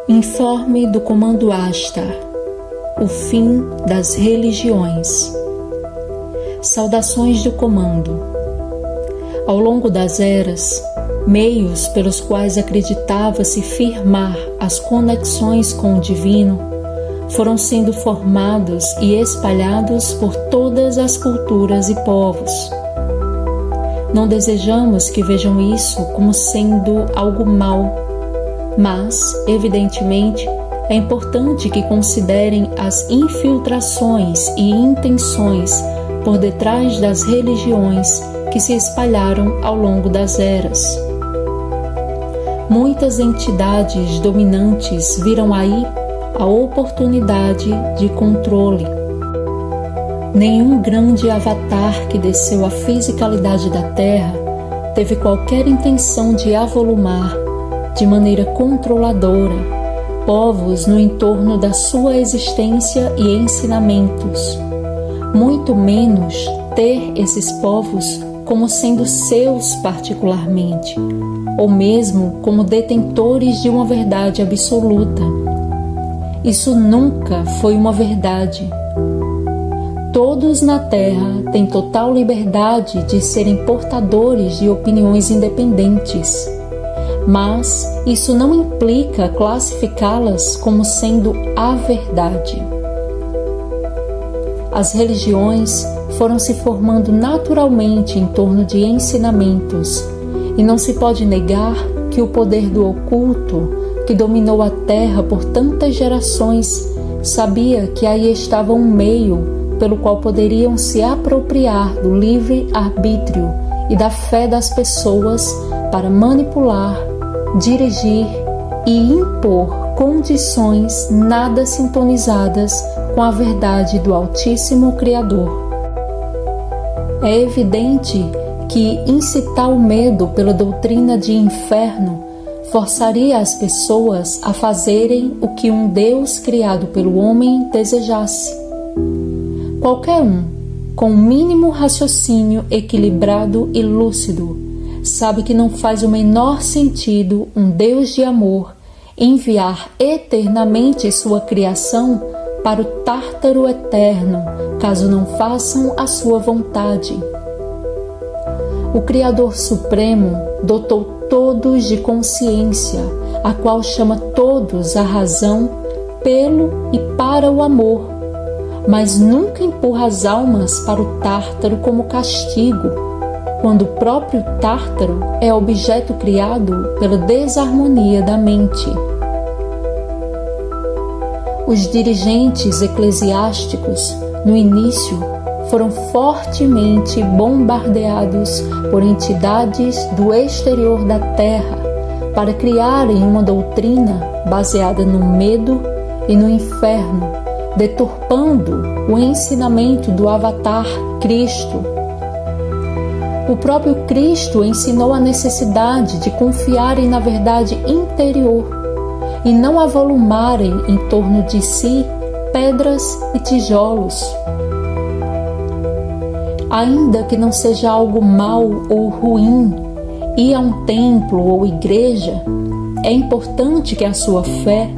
Informe do Comando Ashtar. O fim das religiões. Saudações do Comando. Ao longo das eras, meios pelos quais acreditava-se firmar as conexões com o divino foram sendo formados e espalhados por todas as culturas e povos. Não desejamos que vejam isso como sendo algo mau, mas, evidentemente, é importante que considerem as infiltrações e intenções por detrás das religiões que se espalharam ao longo das eras. Muitas entidades dominantes viram aí a oportunidade de controle. Nenhum grande avatar que desceu à fisicalidade da Terra teve qualquer intenção de avolumar, de maneira controladora, povos no entorno da sua existência e ensinamentos, muito menos ter esses povos como sendo seus particularmente, ou mesmo como detentores de uma verdade absoluta. Isso nunca foi uma verdade. Todos na Terra têm total liberdade de serem portadores de opiniões independentes, mas isso não implica classificá-las como sendo a verdade. As religiões foram se formando naturalmente em torno de ensinamentos, e não se pode negar que o poder do oculto, que dominou a Terra por tantas gerações, sabia que aí estava um meio pelo qual poderiam se apropriar do livre-arbítrio e da fé das pessoas para manipular, dirigir e impor condições nada sintonizadas com a verdade do Altíssimo Criador. É evidente que incitar o medo pela doutrina de inferno forçaria as pessoas a fazerem o que um Deus criado pelo homem desejasse. Qualquer um, com o mínimo raciocínio equilibrado e lúcido, sabe que não faz o menor sentido um Deus de amor enviar eternamente sua criação para o Tártaro eterno, caso não façam a sua vontade. O Criador Supremo dotou todos de consciência, a qual chama todos à razão pelo e para o amor, mas nunca empurra as almas para o Tártaro como castigo, quando o próprio Tártaro é objeto criado pela desarmonia da mente. Os dirigentes eclesiásticos, no início, foram fortemente bombardeados por entidades do exterior da Terra para criarem uma doutrina baseada no medo e no inferno, deturpando o ensinamento do Avatar Cristo. O próprio Cristo ensinou a necessidade de confiarem na verdade interior e não avolumarem em torno de si pedras e tijolos. Ainda que não seja algo mau ou ruim ir a um templo ou igreja, é importante que a sua fé,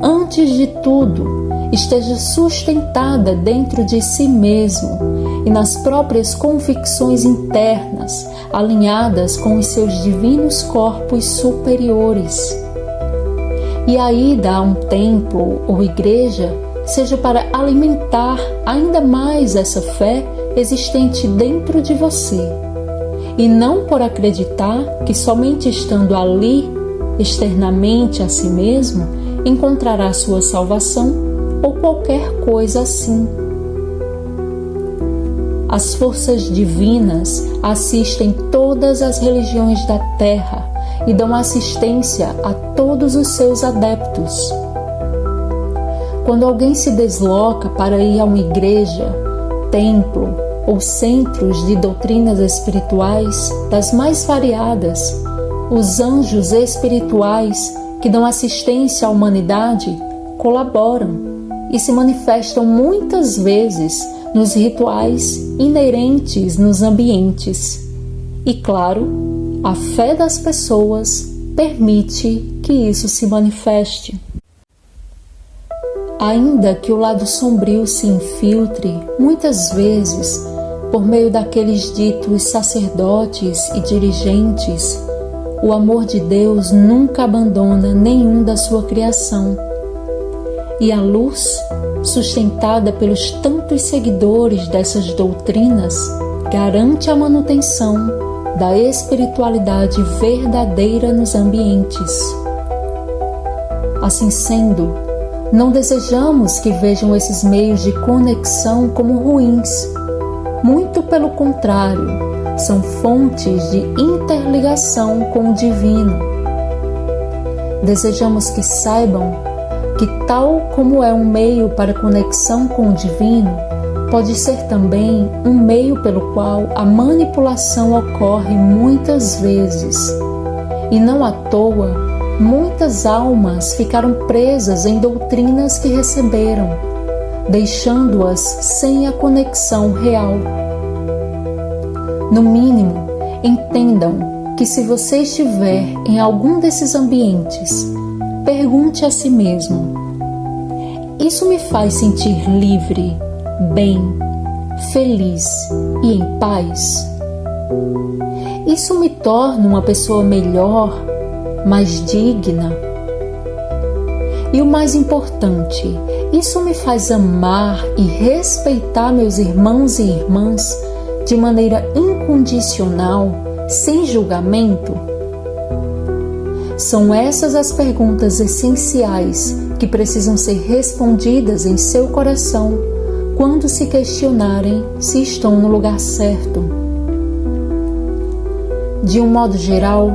antes de tudo, esteja sustentada dentro de si mesmo e nas próprias convicções internas, alinhadas com os seus divinos corpos superiores. E a ida a um templo ou igreja seja para alimentar ainda mais essa fé existente dentro de você, e não por acreditar que somente estando ali, externamente a si mesmo, encontrará sua salvação ou qualquer coisa assim. As forças divinas assistem todas as religiões da Terra e dão assistência a todos os seus adeptos. Quando alguém se desloca para ir a uma igreja, templo ou centros de doutrinas espirituais das mais variadas, os anjos espirituais que dão assistência à humanidade colaboram e se manifestam muitas vezes nos rituais inerentes nos ambientes. E claro, a fé das pessoas permite que isso se manifeste. Ainda que o lado sombrio se infiltre, muitas vezes, por meio daqueles ditos sacerdotes e dirigentes, o amor de Deus nunca abandona nenhum da sua criação. E a luz, sustentada pelos tantos seguidores dessas doutrinas, garante a manutenção da espiritualidade verdadeira nos ambientes. Assim sendo, não desejamos que vejam esses meios de conexão como ruins. Muito pelo contrário, são fontes de interligação com o divino. Desejamos que saibam que, tal como é um meio para conexão com o divino, pode ser também um meio pelo qual a manipulação ocorre muitas vezes. E não à toa, muitas almas ficaram presas em doutrinas que receberam, deixando-as sem a conexão real. No mínimo, entendam que se você estiver em algum desses ambientes, pergunte a si mesmo: isso me faz sentir livre, bem, feliz e em paz? Isso me torna uma pessoa melhor, mais digna? E o mais importante, isso me faz amar e respeitar meus irmãos e irmãs de maneira incondicional, sem julgamento? São essas as perguntas essenciais que precisam ser respondidas em seu coração quando se questionarem se estão no lugar certo. De um modo geral,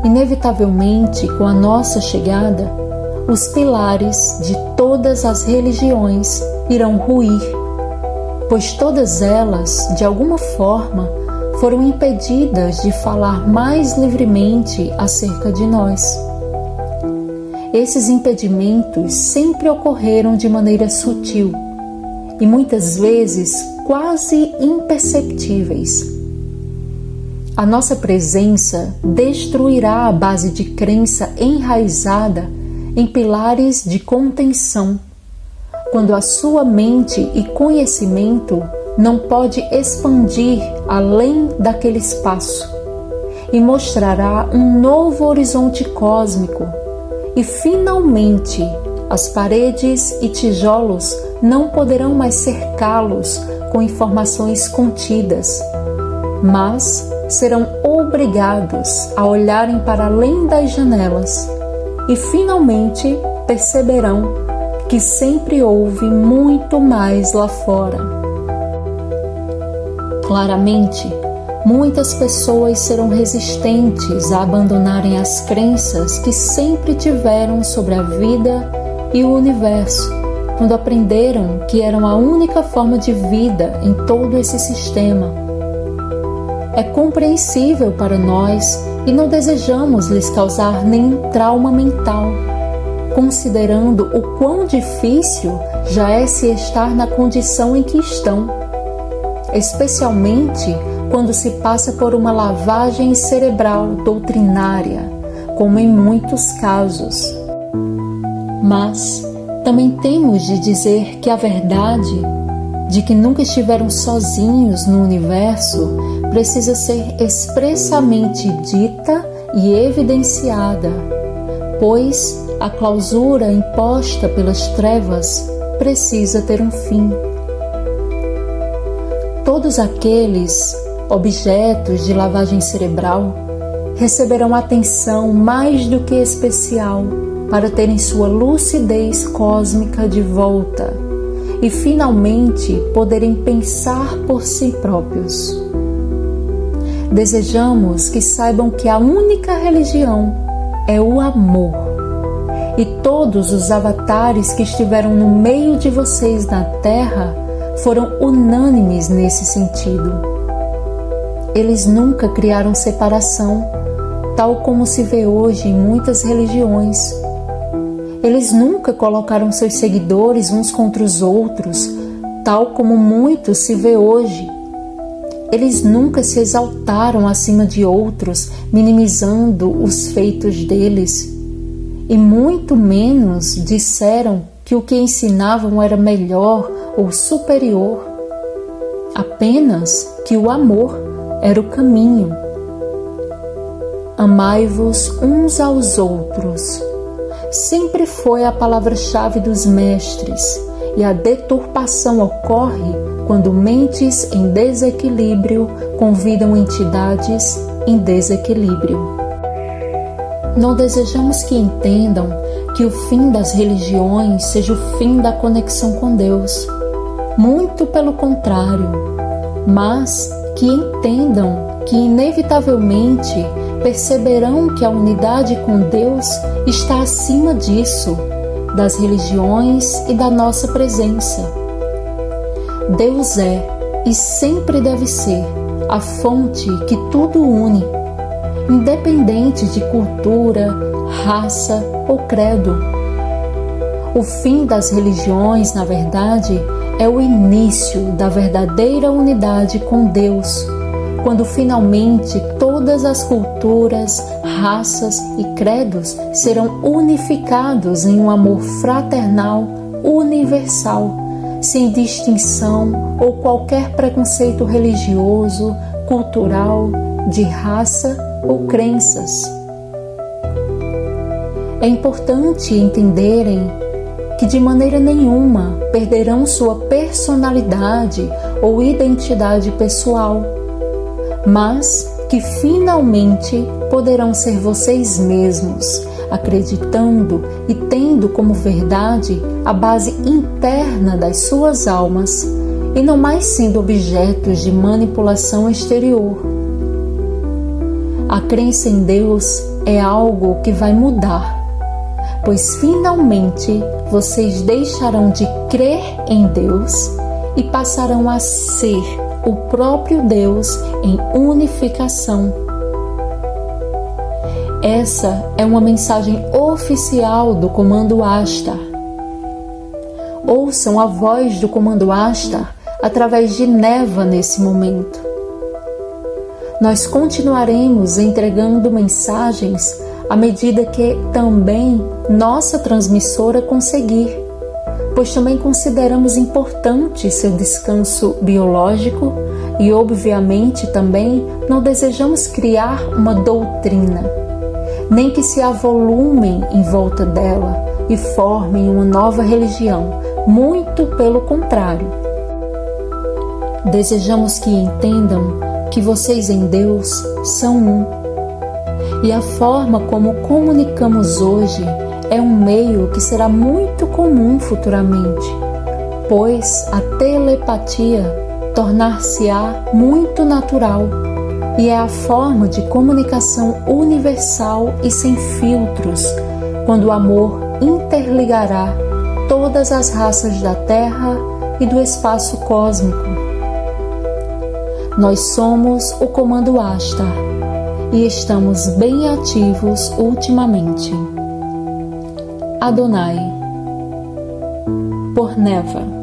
inevitavelmente, com a nossa chegada, os pilares de todas as religiões irão ruir, pois todas elas, de alguma forma, foram impedidas de falar mais livremente acerca de nós. Esses impedimentos sempre ocorreram de maneira sutil e muitas vezes quase imperceptíveis. A nossa presença destruirá a base de crença enraizada em pilares de contenção, quando a sua mente e conhecimento não pode expandir além daquele espaço, e mostrará um novo horizonte cósmico, e finalmente as paredes e tijolos não poderão mais cercá-los com informações contidas, mas serão obrigados a olharem para além das janelas e finalmente perceberão que sempre houve muito mais lá fora. Claramente, muitas pessoas serão resistentes a abandonarem as crenças que sempre tiveram sobre a vida e o universo, quando aprenderam que eram a única forma de vida em todo esse sistema. É compreensível para nós e não desejamos lhes causar nenhum trauma mental, considerando o quão difícil já é se estar na condição em que estão, especialmente quando se passa por uma lavagem cerebral doutrinária, como em muitos casos. Mas também temos de dizer que a verdade de que nunca estiveram sozinhos no universo precisa ser expressamente dita e evidenciada, pois a clausura imposta pelas trevas precisa ter um fim. Todos aqueles objetos de lavagem cerebral receberão atenção mais do que especial para terem sua lucidez cósmica de volta e finalmente poderem pensar por si próprios. Desejamos que saibam que a única religião é o amor, e todos os avatares que estiveram no meio de vocês na Terra foram unânimes nesse sentido. Eles nunca criaram separação, tal como se vê hoje em muitas religiões. Eles nunca colocaram seus seguidores uns contra os outros, tal como muito se vê hoje. Eles nunca se exaltaram acima de outros, minimizando os feitos deles, e muito menos disseram que o que ensinavam era melhor ou superior, apenas que o amor era o caminho. Amai-vos uns aos outros. Sempre foi a palavra-chave dos mestres, e a deturpação ocorre quando mentes em desequilíbrio convidam entidades em desequilíbrio. Não desejamos que entendam que o fim das religiões seja o fim da conexão com Deus. Muito pelo contrário, mas que entendam que inevitavelmente perceberão que a unidade com Deus está acima disso, das religiões e da nossa presença. Deus é e sempre deve ser a fonte que tudo une, independente de cultura, raça ou credo. O fim das religiões, na verdade, é o início da verdadeira unidade com Deus, quando finalmente todas as culturas, raças e credos serão unificados em um amor fraternal universal, sem distinção ou qualquer preconceito religioso, cultural, de raça ou crenças. É importante entenderem que de maneira nenhuma perderão sua personalidade ou identidade pessoal, mas que finalmente poderão ser vocês mesmos, acreditando e tendo como verdade a base interna das suas almas e não mais sendo objetos de manipulação exterior. A crença em Deus é algo que vai mudar, pois finalmente vocês deixarão de crer em Deus e passarão a ser o próprio Deus em unificação. Essa é uma mensagem oficial do Comando Ashtar. Ouçam a voz do Comando Ashtar através de Neva nesse momento. Nós continuaremos entregando mensagens à medida que também nossa transmissora conseguir, pois também consideramos importante seu descanso biológico e, obviamente, também não desejamos criar uma doutrina, nem que se avolumem em volta dela e formem uma nova religião, muito pelo contrário. Desejamos que entendam que vocês em Deus são um, e a forma como comunicamos hoje é um meio que será muito comum futuramente, pois a telepatia tornar-se-á muito natural e é a forma de comunicação universal e sem filtros, quando o amor interligará todas as raças da Terra e do espaço cósmico. Nós somos o Comando Ashtar e estamos bem ativos ultimamente. Adonai, por Neva.